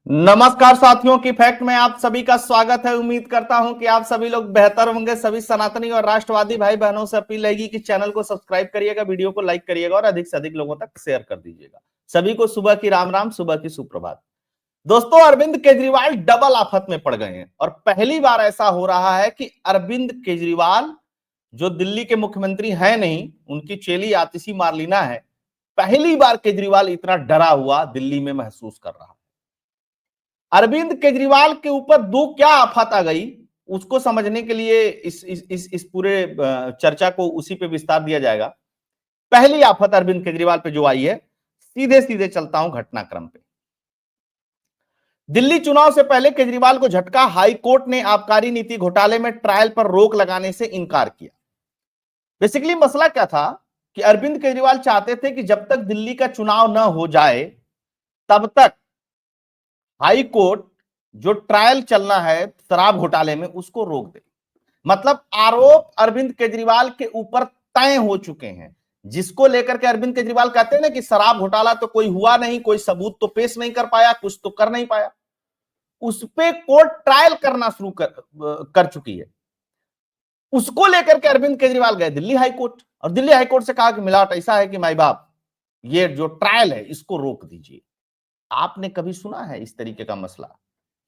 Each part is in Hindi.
नमस्कार साथियों की फैक्ट में आप सभी का स्वागत है। उम्मीद करता हूं कि आप सभी लोग बेहतर होंगे। सभी सनातनी और राष्ट्रवादी भाई बहनों से अपील रहेगी कि चैनल को सब्सक्राइब करिएगा, वीडियो को लाइक करिएगा और अधिक से अधिक लोगों तक शेयर कर दीजिएगा। सभी को सुबह की राम राम, सुबह की सुप्रभात। दोस्तों, अरविंद केजरीवाल डबल आफत में पड़ गए हैं और पहली बार ऐसा हो रहा है कि अरविंद केजरीवाल जो दिल्ली के मुख्यमंत्री हैं नहीं, उनकी चेली आतिशी मार्लिना है, पहली बार केजरीवाल इतना डरा हुआ दिल्ली में महसूस कर रहा है। अरविंद केजरीवाल के ऊपर दो क्या आफत आ गई, उसको समझने के लिए इस पूरे चर्चा को उसी पे विस्तार दिया जाएगा। पहली आफत अरविंद केजरीवाल पे जो आई है, सीधे सीधे चलता हूं घटनाक्रम पे। दिल्ली चुनाव से पहले केजरीवाल को झटका, हाई कोर्ट ने आबकारी नीति घोटाले में ट्रायल पर रोक लगाने से इनकार किया। बेसिकली मसला क्या था कि अरविंद केजरीवाल चाहते थे कि जब तक दिल्ली का चुनाव न हो जाए तब तक हाई कोर्ट जो ट्रायल चलना है शराब घोटाले में उसको रोक दे। मतलब आरोप अरविंद केजरीवाल के ऊपर तय हो चुके हैं, जिसको लेकर के अरविंद केजरीवाल कहते हैं ना कि शराब घोटाला तो कोई हुआ नहीं, कोई सबूत तो पेश नहीं कर पाया, कुछ तो कर नहीं पाया। उस पे कोर्ट ट्रायल करना शुरू कर चुकी है। उसको लेकर के अरविंद केजरीवाल गए दिल्ली हाईकोर्ट और दिल्ली हाईकोर्ट से कहा कि मिलावट ऐसा है कि माई बाप, ये जो ट्रायल है इसको रोक दीजिए। आपने कभी सुना है इस तरीके का मसला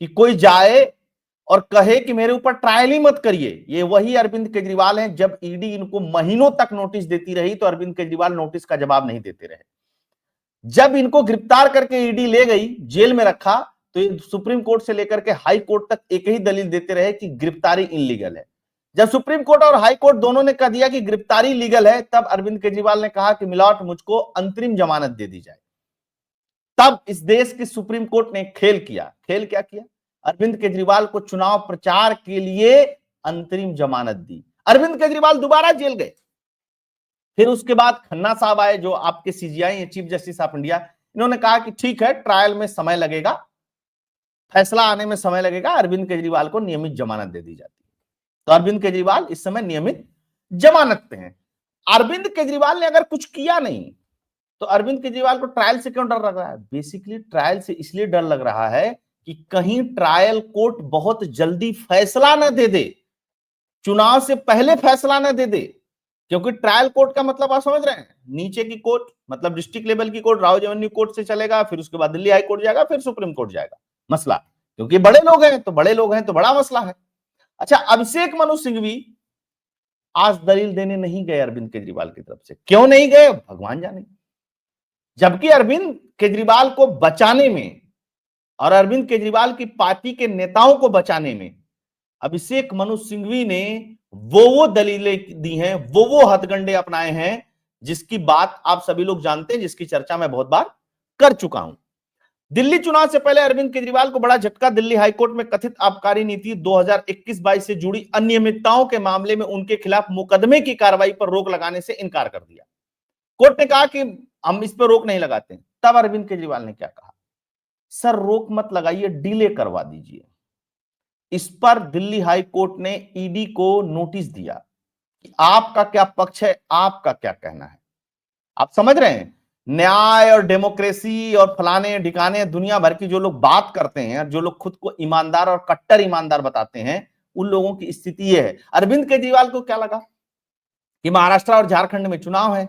कि कोई जाए और कहे कि मेरे ऊपर ट्रायल ही मत करिए? ये वही अरविंद केजरीवाल हैं। जब ईडी इनको महीनों तक नोटिस देती रही तो अरविंद केजरीवाल नोटिस का जवाब नहीं देते रहे। जब इनको गिरफ्तार करके ईडी ले गई, जेल में रखा, तो ये सुप्रीम कोर्ट से लेकर के हाई कोर्ट तक एक ही दलील देते रहे कि गिरफ्तारी इनलीगल है। जब सुप्रीम कोर्ट और हाई कोर्ट दोनों ने कह दिया कि गिरफ्तारी लीगल है, तब अरविंद केजरीवाल ने कहा कि मिलावट, मुझको अंतरिम जमानत दे दी जाए। तब इस देश की सुप्रीम कोर्ट ने खेल किया। खेल क्या किया? अरविंद केजरीवाल को चुनाव प्रचार के लिए अंतरिम जमानत दी। अरविंद केजरीवाल दोबारा जेल गए। फिर उसके बाद खन्ना साहब आए, जो आपके CGI chief justice of India. इन्होंने कहा कि ठीक है, ट्रायल में समय लगेगा, फैसला आने में समय लगेगा, अरविंद केजरीवाल को नियमित जमानत दे दी जाती है। तो अरविंद केजरीवाल इस समय नियमित जमानत पे हैं। अरविंद केजरीवाल ने अगर कुछ किया नहीं तो अरविंद केजरीवाल को ट्रायल से क्यों डर लग रहा है? बेसिकली ट्रायल से इसलिए डर लग रहा है कि कहीं ट्रायल कोर्ट बहुत जल्दी फैसला न दे दे, चुनाव से पहले फैसला न दे दे। क्योंकि ट्रायल कोर्ट का मतलब आप समझ रहे हैं, नीचे की कोर्ट, मतलब डिस्ट्रिक्ट लेवल की कोर्ट राव रेवेन्यू कोर्ट से चलेगा, फिर उसके बाद दिल्ली हाई कोर्ट जाएगा, फिर सुप्रीम कोर्ट जाएगा। मसला क्योंकि बड़े लोग हैं तो बड़े लोग हैं तो बड़ा मसला है। अच्छा, अभिषेक मनु सिंघवी आज दलील देने नहीं गए अरविंद केजरीवाल की तरफ से। क्यों नहीं गए भगवान जाने। जबकि अरविंद केजरीवाल को बचाने में और अरविंद केजरीवाल की पार्टी के नेताओं को बचाने में अभिषेक मनु सिंघवी ने वो दलीलें दी हैं, वो हथकंडे अपनाए हैं जिसकी बात आप सभी लोग जानते हैं, जिसकी चर्चा मैं बहुत बार कर चुका हूं। दिल्ली चुनाव से पहले अरविंद केजरीवाल को बड़ा झटका। दिल्ली हाईकोर्ट में कथित आबकारी नीति 2021-22 से जुड़ी अनियमितताओं के मामले में उनके खिलाफ मुकदमे की कार्रवाई पर रोक लगाने से इनकार कर दिया। कोर्ट ने कहा कि हम इस पर रोक नहीं लगाते। तब अरविंद केजरीवाल ने क्या कहा? सर, रोक मत लगाइए, डिले करवा दीजिए। इस पर दिल्ली हाई कोर्ट ने ईडी को नोटिस दिया कि आपका क्या पक्ष है, आपका क्या कहना है। आप समझ रहे हैं, न्याय और डेमोक्रेसी और फलाने ढिकाने दुनिया भर की जो लोग बात करते हैं, जो लोग खुद को ईमानदार और कट्टर ईमानदार बताते हैं, उन लोगों की स्थिति यह है। अरविंद केजरीवाल को क्या लगा कि महाराष्ट्र और झारखंड में चुनाव है,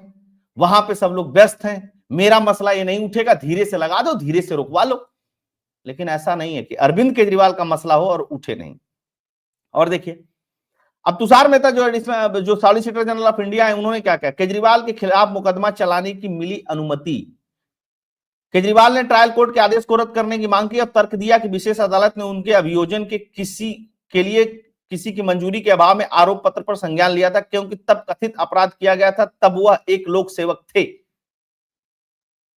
वहां पे सब लोग व्यस्त हैं, मेरा मसला ये नहीं उठेगा, धीरे से लगा दो, धीरे से रुकवा लो। लेकिन ऐसा नहीं है कि अरविंद केजरीवाल का मसला हो और उठे नहीं। और देखिए, अब तुषार मेहता जो सॉलिसिटर जनरल ऑफ इंडिया है, उन्होंने क्या कहा? केजरीवाल के खिलाफ मुकदमा चलाने की मिली अनुमति। केजरीवाल ने ट्रायल कोर्ट के आदेश को रद्द करने की मांग की। अब तर्क दिया कि विशेष अदालत ने उनके अभियोजन के किसी की मंजूरी के अभाव में आरोप पत्र पर संज्ञान लिया था, क्योंकि तब कथित अपराध किया गया था, तब वह एक लोक सेवक थे।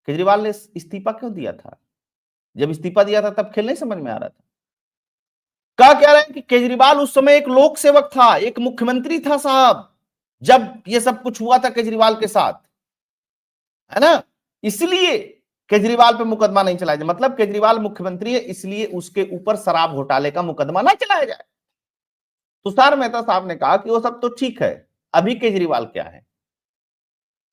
केजरीवाल ने इस्तीफा क्यों दिया था? जब इस्तीफा दिया था तब खेल नहीं समझ में आ रहा था। क्या रहे हैं कि केजरीवाल उस समय एक लोक सेवक था, एक मुख्यमंत्री था साहब, जब ये सब कुछ हुआ था केजरीवाल के साथ, है ना। इसलिए केजरीवाल पे मुकदमा नहीं चलाया जाए। मतलब केजरीवाल मुख्यमंत्री है, इसलिए उसके ऊपर शराब घोटाले का मुकदमा ना चलाया जाए। तुषार मेहता साहब ने कहा कि वो सब तो ठीक है, अभी केजरीवाल क्या है?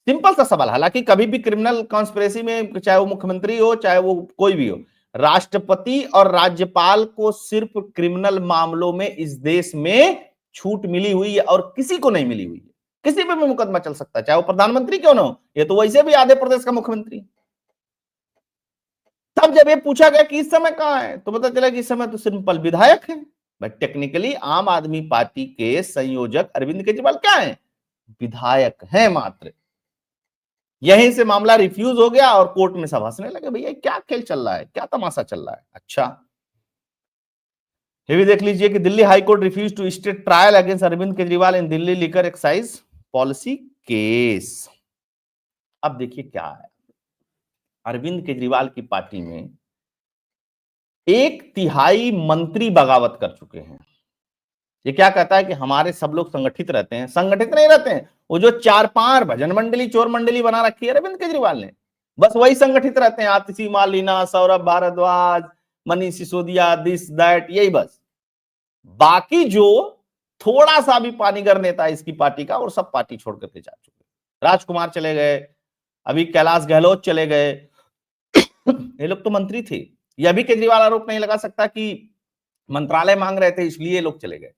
सिंपल सा सवाल। हालांकि कभी भी क्रिमिनल कॉन्स्पिरेसी में, चाहे वो मुख्यमंत्री हो चाहे वो कोई भी हो, राष्ट्रपति और राज्यपाल को सिर्फ क्रिमिनल मामलों में इस देश में छूट मिली हुई है और किसी को नहीं मिली हुई है। किसी पे भी मुकदमा चल सकता है, चाहे वो प्रधानमंत्री क्यों ना हो, ये तो वैसे भी आधे प्रदेश का मुख्यमंत्री। तब जब ये पूछा गया कि इस समय कहां है, तो पता चला कि इस समय तो सिंपल विधायक है। बट टेक्निकली आम आदमी पार्टी के संयोजक अरविंद केजरीवाल क्या है, विधायक हैं मात्र। यहीं से मामला रिफ्यूज हो गया और कोर्ट में सब हंसने लगे, भैया क्या खेल चल रहा है, क्या तमाशा चल रहा है। अच्छा, ये भी देख लीजिए कि Delhi high court refuse to stay trial against Arvind Kejriwal in Delhi liquor excise policy case. अब देखिए क्या है, अरविंद केजरीवाल की पार्टी में 1/3 मंत्री बगावत कर चुके हैं। ये क्या कहता है कि हमारे सब लोग संगठित रहते हैं, संगठित नहीं रहते हैं। वो जो 4-5 भजन मंडली, चोर मंडली बना रखी है अरविंद केजरीवाल ने, बस वही संगठित रहते हैं। आतिशी मालिना, सौरभ भारद्वाज, मनीष सिसोदिया, दिस दैट, यही बस। बाकी जो थोड़ा सा भी पानीगर नेता है इसकी पार्टी का, और सब पार्टी छोड़ करके जा चुके। राजकुमार चले गए, अभी कैलाश गहलोत चले गए, ये लोग तो मंत्री थे। यह भी केजरीवाल आरोप नहीं लगा सकता कि मंत्रालय मांग रहे थे इसलिए लोग चले गए।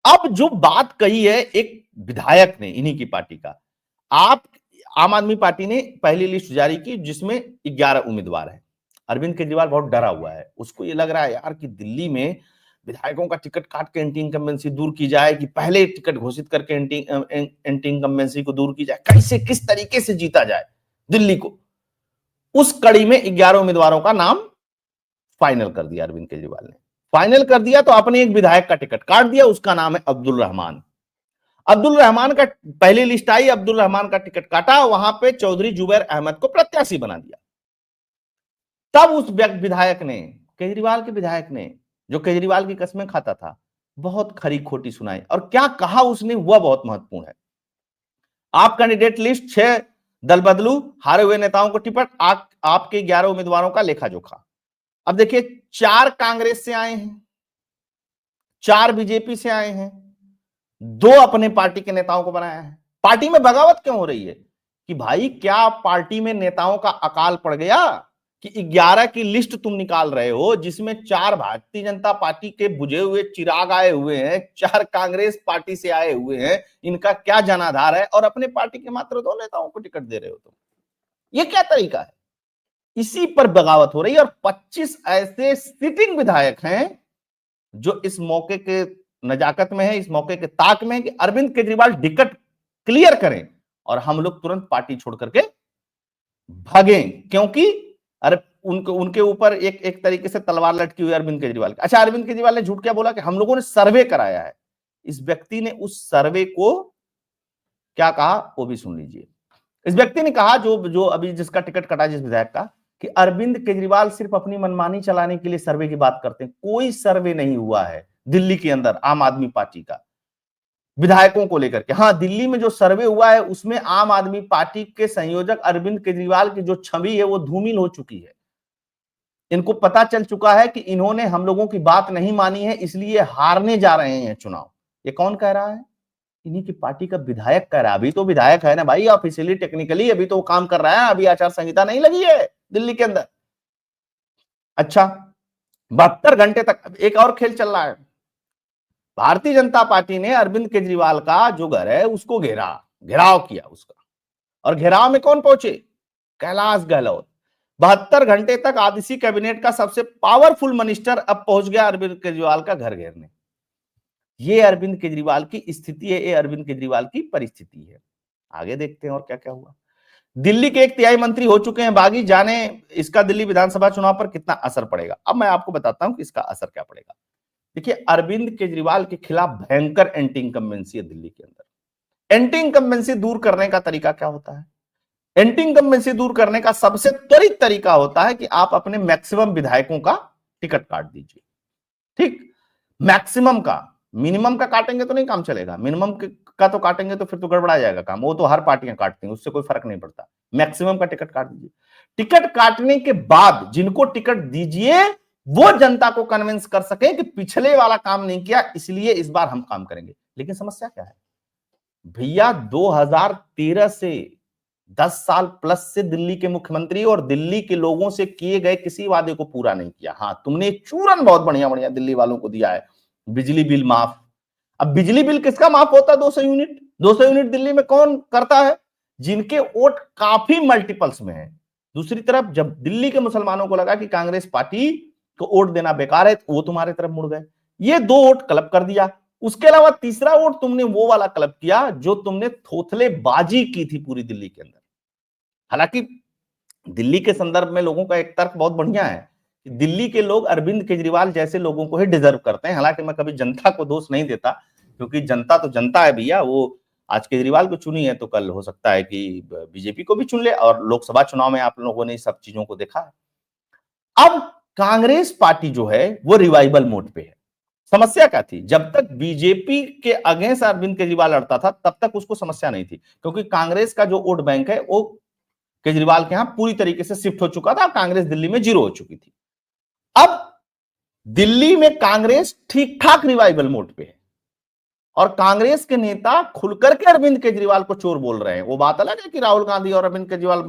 अब जो बात कही है एक विधायक ने इन्हीं की पार्टी का, आप आम आदमी पार्टी ने पहली लिस्ट जारी की जिसमें 11 उम्मीदवार है। अरविंद केजरीवाल बहुत डरा हुआ है, उसको ये लग रहा है यार कि दिल्ली में विधायकों का टिकट काट के एंटी इनकम्बेंसी दूर की जाए, कि पहले टिकट घोषित करके एंटी इनकम्बेंसी को दूर की जाए, कैसे किस तरीके से जीता जाए दिल्ली को। उस कड़ी में 11 उम्मीदवारों का नाम फाइनल कर दिया अरविंद केजरीवाल ने। फाइनल कर दिया तो अपने एक विधायक का टिकट काट दिया, उसका नाम है अब्दुल रहमान। अब्दुल रहमान का पहली लिस्ट आई, अब्दुल रहमान का टिकट काटा, वहां पे चौधरी जुबैर अहमद को प्रत्याशी बना दिया। तब उस विधायक ने, केजरीवाल के विधायक ने, जो केजरीवाल की कस्में खाता था, बहुत खरी खोटी सुनाई। और क्या कहा उसने, वह बहुत महत्वपूर्ण है। आप कैंडिडेट लिस्ट 6 दल बदलू, हारे हुए नेताओं को टिकट, आपके 11 उम्मीदवारों का लेखा जोखा। अब देखिए, 4 कांग्रेस से आए हैं, 4 बीजेपी से आए हैं, 2 अपने पार्टी के नेताओं को बनाया है। पार्टी में बगावत क्यों हो रही है कि भाई क्या पार्टी में नेताओं का अकाल पड़ गया कि 11 की लिस्ट तुम निकाल रहे हो जिसमें 4 भारतीय जनता पार्टी के बुझे हुए चिराग आए हुए हैं, 4 कांग्रेस पार्टी से आए हुए हैं, इनका क्या जनाधार है, और अपने पार्टी के मात्र 2 नेताओं को टिकट दे रहे हो तुम। ये क्या तरीका है? इसी पर बगावत हो रही है। और 25 ऐसे सिटिंग विधायक हैं जो इस मौके के नजाकत में है, इस मौके के ताक में है कि अरविंद केजरीवाल टिकट क्लियर करें और हम लोग तुरंत पार्टी छोड़ करके भागें, क्योंकि अरे उनके ऊपर एक तरीके से तलवार लटकी हुई है अरविंद केजरीवाल की। अच्छा, अरविंद केजरीवाल ने झूठ क्या बोला कि हम लोगों ने सर्वे कराया है। इस व्यक्ति ने उस सर्वे को क्या कहा वो भी सुन लीजिए। इस व्यक्ति ने कहा, जो अभी जिसका टिकट कटा, जिस विधायक का, कि अरविंद केजरीवाल सिर्फ अपनी मनमानी चलाने के लिए सर्वे की बात करते हैं। कोई सर्वे नहीं हुआ है दिल्ली के अंदर आम आदमी पार्टी का विधायकों को लेकर के। हाँ, दिल्ली में जो सर्वे हुआ है उसमें आम आदमी पार्टी के संयोजक अरविंद केजरीवाल की जो छवि है वो धूमिल हो चुकी है। इनको पता चल चुका है कि इन्होंने हम लोगों की बात नहीं मानी है, इसलिए हारने जा रहे हैं चुनाव। ये कौन कह रहा है? इन्हीं की पार्टी का विधायक कह रहा है। अभी तो विधायक है ना भाई, ऑफिशियली टेक्निकली अभी तो वो काम कर रहा है, अभी आचार संहिता नहीं लगी है दिल्ली के अंदर। अच्छा, 72 घंटे तक एक और खेल चल रहा है। भारतीय जनता पार्टी ने अरविंद केजरीवाल का जो घर है उसको घेराव किया उसका, और घेराव में कौन पहुंचे? कैलाश गहलोत। 72 घंटे तक आदिशी कैबिनेट का सबसे पावरफुल मिनिस्टर अब पहुंच गया अरविंद केजरीवाल का घर घेरने। ये अरविंद केजरीवाल की स्थिति है, ये अरविंद केजरीवाल की परिस्थिति है। आगे देखते हैं और क्या क्या हुआ। दिल्ली के 1/3 मंत्री हो चुके हैं बागी, जाने इसका दिल्ली विधानसभा चुनाव पर कितना असर पड़ेगा। अब मैं आपको बताता हूं कि इसका असर क्या पड़ेगा। देखिए, अरविंद केजरीवाल के खिलाफ भयंकर एंटी इनकम्बेंसी है दिल्ली के अंदर। एंटी इनकम्बेंसी दूर करने का तरीका क्या होता है? एंटी इनकम्बेंसी दूर करने का सबसे त्वरित तरीका होता है कि आप अपने मैक्सिमम विधायकों का टिकट काट दीजिए। ठीक, मैक्सिमम का, मिनिमम का काटेंगे तो नहीं काम चलेगा। मिनिमम का तो काटेंगे तो फिर तो गड़बड़ा जाएगा काम, वो तो हर पार्टियां काटती हैं, उससे कोई फर्क नहीं पड़ता। मैक्सिमम का टिकट काट दीजिए। टिकट काटने के बाद जिनको टिकट दीजिए वो जनता को कन्विंस कर सके कि पिछले वाला काम नहीं किया इसलिए इस बार हम काम करेंगे। लेकिन समस्या क्या है भैया, 2013 से 10 साल प्लस से दिल्ली के मुख्यमंत्री और दिल्ली के लोगों से किए गए किसी वादे को पूरा नहीं किया। हाँ, तुमने चूरन बहुत बढ़िया बढ़िया दिल्ली वालों को दिया है, बिजली बिल माफ। अब बिजली बिल किसका माफ होता है? 200 यूनिट। 200 यूनिट दिल्ली में कौन करता है? जिनके वोट काफी मल्टीपल्स में है। दूसरी तरफ जब दिल्ली के मुसलमानों को लगा कि कांग्रेस पार्टी को वोट देना बेकार है, तो वो तुम्हारे तरफ मुड़ गए। ये 2 वोट क्लब कर दिया। उसके अलावा तीसरा वोट तुमने वो वाला क्लब किया जो तुमने थोथलेबाजी की थी पूरी दिल्ली के अंदर। हालांकि दिल्ली के संदर्भ में लोगों का एक तर्क बहुत बढ़िया है कि दिल्ली के लोग अरविंद केजरीवाल जैसे लोगों को ही डिजर्व करते हैं। हालांकि मैं कभी जनता को दोष नहीं देता, क्योंकि जनता तो जनता है भैया। वो आज केजरीवाल को चुनी है तो कल हो सकता है कि बीजेपी को भी चुन ले, और लोकसभा चुनाव में आप लोगों ने सब चीजों को देखा है। अब कांग्रेस पार्टी जो है वो रिवाइवल मोड पे है। समस्या क्या थी? जब तक बीजेपी के अगेंस्ट अरविंद केजरीवाल लड़ता था तब तक उसको समस्या नहीं थी, क्योंकि कांग्रेस का जो वोट बैंक है वो केजरीवाल के यहां पूरी तरीके से शिफ्ट हो चुका था। कांग्रेस दिल्ली में 0 हो चुकी थी। अब दिल्ली में कांग्रेस ठीक ठाक रिवाइवल मोड पे है और कांग्रेस के नेता खुलकर के अरविंद केजरीवाल को चोर बोल रहे हैं। वो बात अलग है कि राहुल गांधी और अरविंद केजरीवाल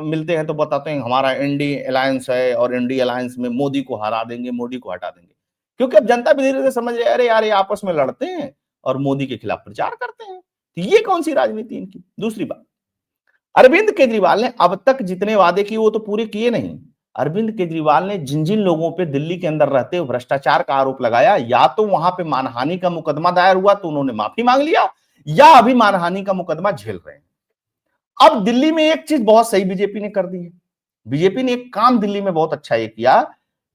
मिलते हैं तो बताते हैं हमारा एनडीए अलायंस है और एनडीए अलायंस में मोदी को हरा देंगे, मोदी को हटा देंगे। क्योंकि अब जनता भी धीरे धीरे समझ रही है, अरे यार ये आपस में लड़ते हैं और मोदी के खिलाफ प्रचार करते हैं, तो ये कौन सी राजनीति इनकी। दूसरी बात, अरविंद केजरीवाल ने अब तक जितने वादे किए वो तो पूरे किए नहीं। अरविंद केजरीवाल ने जिन जिन लोगों पे दिल्ली के अंदर रहते हुए भ्रष्टाचार का आरोप लगाया, या तो वहां पे मानहानि का मुकदमा दायर हुआ तो उन्होंने माफी मांग लिया, या अभी मानहानि का मुकदमा झेल रहे हैं। अब दिल्ली में एक चीज बहुत सही बीजेपी ने कर दी है। बीजेपी ने एक काम दिल्ली में बहुत अच्छा ये किया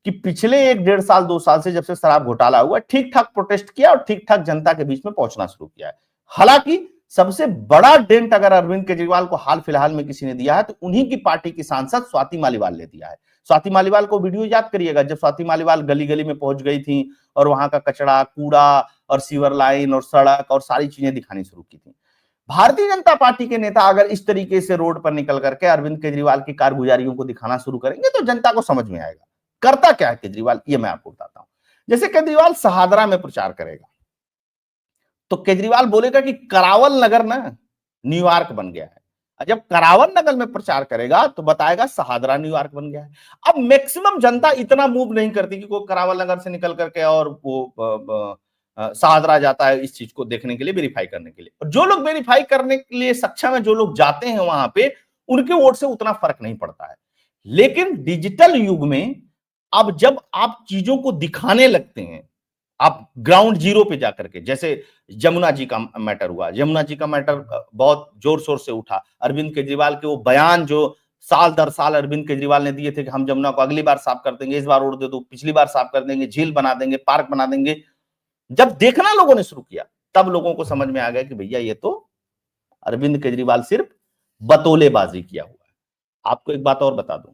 कि पिछले 1-1.5 साल 2 साल से जब से शराब घोटाला हुआ, ठीक ठाक प्रोटेस्ट किया और ठीक ठाक जनता के बीच में पहुंचना शुरू किया है। हालांकि सबसे बड़ा डेंट अगर अरविंद केजरीवाल को हाल फिलहाल में किसी ने दिया है तो उन्हीं की पार्टी की सांसद स्वाति मालीवाल ने दिया है। स्वाति मालीवाल को वीडियो याद करिएगा, जब स्वाति मालीवाल गली गली में पहुंच गई थी और वहां का कचरा, कूड़ा और सीवर लाइन और सड़क और सारी चीजें दिखानी शुरू की थी। भारतीय जनता पार्टी के नेता अगर इस तरीके से रोड पर निकल करके अरविंद केजरीवाल की कारगुजारियों को दिखाना शुरू करेंगे तो जनता को समझ में आएगा करता क्या है केजरीवाल, ये मैं आपको बताता हूं। जैसे केजरीवाल सहादरा में प्रचार करेगा तो केजरीवाल बोलेगा कि करावल नगर ना न्यूयॉर्क बन गया है। जब करावल नगर में प्रचार करेगा तो बताएगा सहादरा न्यूयॉर्क बन गया है। अब मैक्सिमम जनता इतना मूव नहीं करती कि कोई करावल नगर से निकल करके और वो सहादरा जाता है इस चीज को देखने के लिए, वेरीफाई करने के लिए। और जो लोग वेरीफाई करने के लिए सक्षम है, जो लोग जाते हैं वहां पे, उनके वोट से उतना फर्क नहीं पड़ता है। लेकिन डिजिटल युग में अब जब आप चीजों को दिखाने लगते हैं, आप ग्राउंड जीरो पे जाकर के, जैसे यमुना जी का मैटर हुआ, यमुना जी का मैटर बहुत जोर शोर से उठा। अरविंद केजरीवाल के वो बयान जो साल दर साल अरविंद केजरीवाल ने दिए थे कि हम यमुना को अगली बार साफ कर देंगे, इस बार रोड दे दो, पिछली बार साफ कर देंगे, झील बना देंगे, पार्क बना देंगे, जब देखना लोगों ने शुरू किया तब लोगों को समझ में आ गया कि भैया ये तो अरविंद केजरीवाल सिर्फ बतौलेबाजी किया हुआ है। आपको एक बात और बता दूं,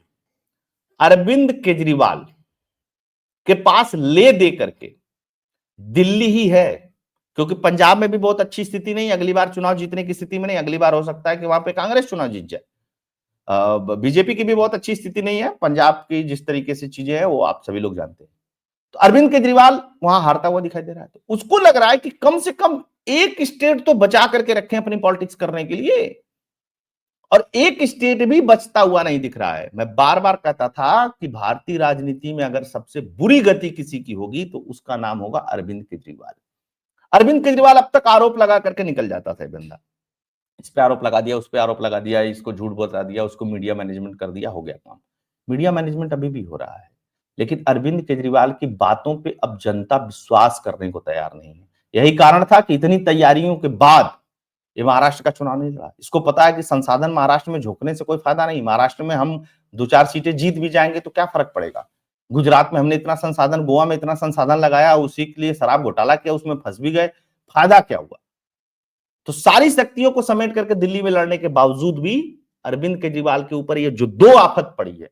अरविंद केजरीवाल के पास ले दे करके दिल्ली ही है, क्योंकि पंजाब में भी बहुत अच्छी स्थिति नहीं, अगली बार चुनाव जीतने की स्थिति में नहीं। अगली बार हो सकता है कि वहां पे कांग्रेस चुनाव जीत जाए। बीजेपी की भी बहुत अच्छी स्थिति नहीं है पंजाब की, जिस तरीके से चीजें हैं वो आप सभी लोग जानते हैं। तो अरविंद केजरीवाल वहां हारता हुआ दिखाई दे रहा है, तो उसको लग रहा है कि कम से कम एक स्टेट तो बचा करके रखें अपनी पॉलिटिक्स करने के लिए, और एक स्टेट भी बचता हुआ नहीं दिख रहा है। मैं बार बार कहता था कि भारतीय राजनीति में अगर सबसे बुरी गति किसी की होगी तो उसका नाम होगा अरविंद केजरीवाल। अरविंद केजरीवाल अब तक आरोप लगा करके निकल जाता था बंदा, इस पे आरोप लगा दिया, उस पे आरोप लगा दिया, इसको झूठ बता दिया, उसको मीडिया मैनेजमेंट कर दिया, हो गया काम। मीडिया मैनेजमेंट अभी भी हो रहा है, लेकिन अरविंद केजरीवाल की बातों पे अब जनता विश्वास करने को तैयार नहीं है। यही कारण था कि इतनी तैयारियों के बाद ये महाराष्ट्र का चुनाव नहीं लड़ा। इसको पता है कि संसाधन महाराष्ट्र में झोंकने से कोई फायदा नहीं। महाराष्ट्र में हम 2-4 सीटें जीत भी जाएंगे तो क्या फर्क पड़ेगा। गुजरात में हमने इतना संसाधन, गोवा में इतना संसाधन लगाया, उसी के लिए शराब घोटाला किया, उसमें फंस भी गए, फायदा क्या हुआ। तो सारी शक्तियों को समेट करके दिल्ली में लड़ने के बावजूद भी अरविंद केजरीवाल के ऊपर ये जो 2 आफत पड़ी है,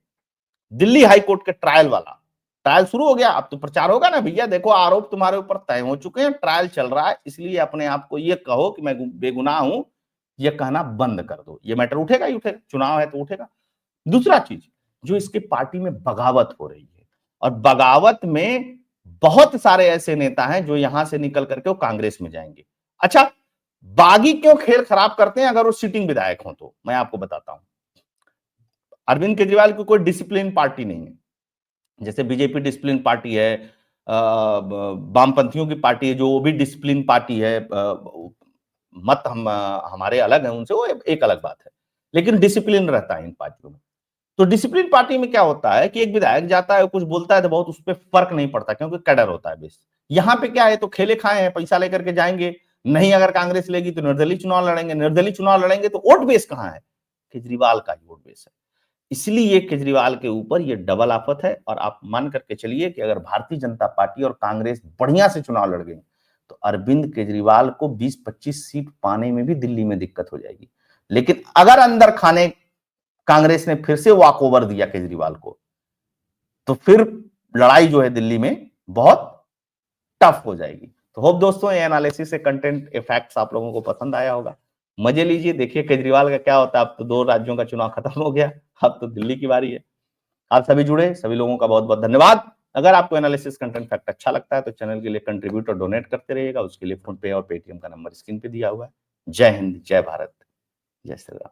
दिल्ली हाईकोर्ट के ट्रायल वाला, ट्रायल शुरू हो गया, अब तो प्रचार होगा ना भैया, देखो आरोप तुम्हारे ऊपर तय हो चुके हैं, ट्रायल चल रहा है, इसलिए अपने आप को ये कहो कि मैं बेगुनाह हूं, ये कहना बंद कर दो। ये मैटर उठेगा ही उठेगा, चुनाव है तो उठेगा। दूसरा चीज जो इसके पार्टी में बगावत हो रही है, और बगावत में बहुत सारे ऐसे नेता हैं जो यहां से निकल करके वो कांग्रेस में जाएंगे। अच्छा, बागी क्यों खेल खराब करते हैं अगर वो सिटिंग विधायक हो तो मैं आपको बताता हूं। अरविंद केजरीवाल की कोई डिसिप्लिन पार्टी नहीं है, जैसे बीजेपी डिसिप्लिन पार्टी है, वामपंथियों की पार्टी है जो वो भी डिसिप्लिन पार्टी है, मत हमारे अलग हैं उनसे, वो एक अलग बात है, लेकिन डिसिप्लिन रहता है इन पार्टियों में। तो डिसिप्लिन पार्टी में क्या होता है कि एक विधायक जाता है कुछ बोलता है तो बहुत उस पर फर्क नहीं पड़ता क्योंकि कैडर होता है बेस। यहाँ पे क्या है, तो खेले खाए हैं, पैसा लेकर के जाएंगे, नहीं अगर कांग्रेस लेगी तो निर्दलीय चुनाव लड़ेंगे, निर्दलीय चुनाव लड़ेंगे तो वोट बेस कहाँ है, केजरीवाल का ही वोट बेस है। इसलिए केजरीवाल के ऊपर ये डबल आफत है। और आप मान करके चलिए कि अगर भारतीय जनता पार्टी और कांग्रेस बढ़िया से चुनाव लड़ गई तो अरविंद केजरीवाल को 20-25 सीट पाने में भी दिल्ली में दिक्कत हो जाएगी। लेकिन अगर अंदर खाने कांग्रेस ने फिर से वॉक ओवर दिया केजरीवाल को, तो फिर लड़ाई जो है दिल्ली में बहुत टफ हो जाएगी। तो होप दोस्तों ये एनालिसिस से कंटेंट इफेक्ट्स आप लोगों को पसंद आया होगा। मजे लीजिए, देखिए केजरीवाल का क्या होता है। अब तो 2 राज्यों का चुनाव खत्म हो गया, अब तो दिल्ली की बारी है। आप सभी जुड़े, सभी लोगों का बहुत बहुत धन्यवाद। अगर आपको एनालिसिस कंटेंट फैक्ट अच्छा लगता है तो चैनल के लिए कंट्रीब्यूट और डोनेट करते रहिएगा। उसके लिए फोन पे और पेटीएम का नंबर स्क्रीन पे दिया हुआ है। जय हिंद, जय भारत, जय श्री राम।